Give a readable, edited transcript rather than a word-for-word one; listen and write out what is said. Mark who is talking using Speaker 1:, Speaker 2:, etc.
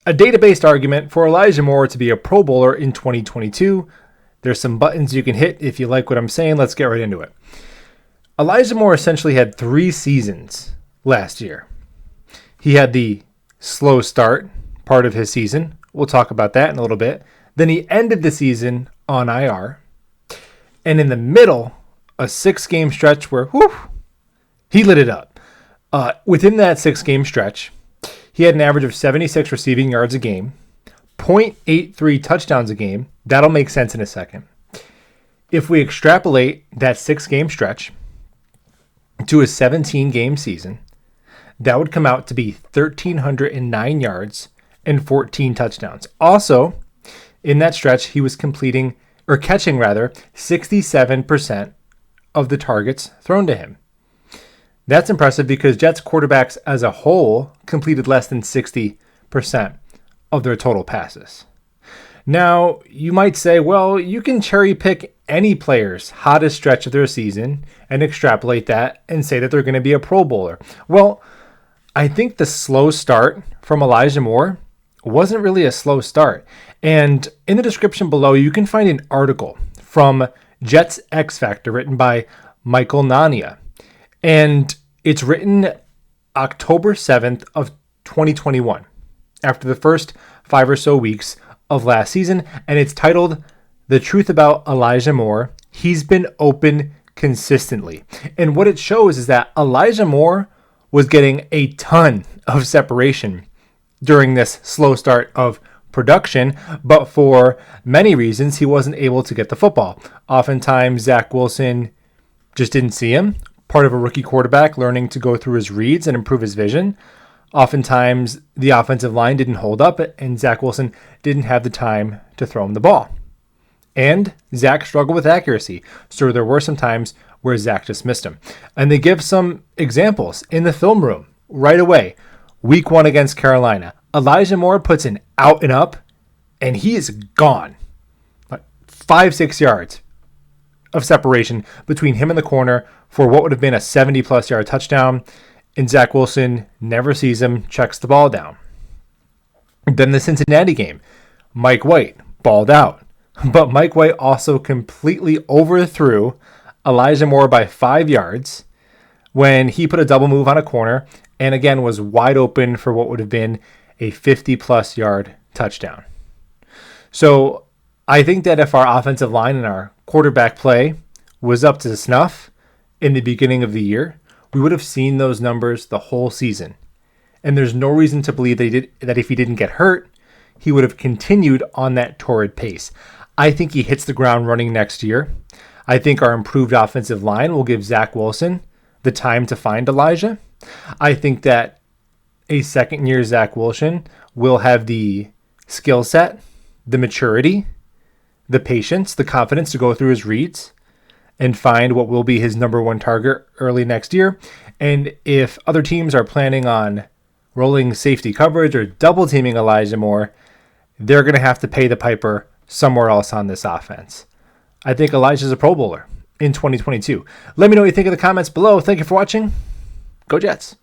Speaker 1: a data-based argument for Elijah Moore to be a Pro Bowler in 2022. There's some buttons you can hit if you like what I'm saying. Let's get right into it. Elijah Moore essentially had 3 seasons last year. He had the slow start part of his season. We'll talk about that in a little bit. Then he ended the season on IR. And in the middle, a 6-game stretch where he lit it up. Within that 6-game stretch, he had an average of 76 receiving yards a game, 0.83 touchdowns a game. That'll make sense in a second. If we extrapolate that 6-game stretch to a 17-game season, that would come out to be 1,309 yards and 14 touchdowns. Also, in that stretch, he was catching 67% of the targets thrown to him. That's impressive because Jets quarterbacks as a whole completed less than 60% of their total passes. Now, you might say, well, you can cherry pick any player's hottest stretch of their season and extrapolate that and say that they're going to be a Pro Bowler. Well, I think the slow start from Elijah Moore wasn't really a slow start. And in the description below, you can find an article from Jets X Factor written by Michael Nania. And it's written October 7th of 2021, after the first 5 or so weeks of last season. And it's titled, "The Truth About Elijah Moore. He's Been Open Consistently." And what it shows is that Elijah Moore was getting a ton of separation during this slow start of production, but for many reasons, he wasn't able to get the football. Oftentimes, Zach Wilson just didn't see him. Part of a rookie quarterback learning to go through his reads and improve his vision. Oftentimes, the offensive line didn't hold up, and Zach Wilson didn't have the time to throw him the ball. And Zach struggled with accuracy, so there were some times where Zach just missed him. And they give some examples in the film room right away. Week 1 against Carolina, Elijah Moore puts an out and up, and he is gone. 5-6 yards of separation between him and the corner for what would have been a 70-plus yard touchdown, and Zach Wilson never sees him, checks the ball down. Then the Cincinnati game, Mike White balled out, but Mike White also completely overthrew Elijah Moore by 5 yards when he put a double move on a corner and again was wide open for what would have been a 50-plus yard touchdown. So I think that if our offensive line and our quarterback play was up to snuff in the beginning of the year, we would have seen those numbers the whole season. And there's no reason to believe that if he didn't get hurt, he would have continued on that torrid pace. I think he hits the ground running next year. I think our improved offensive line will give Zach Wilson the time to find Elijah. I think that a second-year Zach Wilson will have the skill set, the maturity, the patience, the confidence to go through his reads and find what will be his number 1 target early next year. And if other teams are planning on rolling safety coverage or double teaming Elijah Moore, they're going to have to pay the piper somewhere else on this offense. I think Elijah's a Pro Bowler in 2022. Let me know what you think in the comments below. Thank you for watching. Go Jets.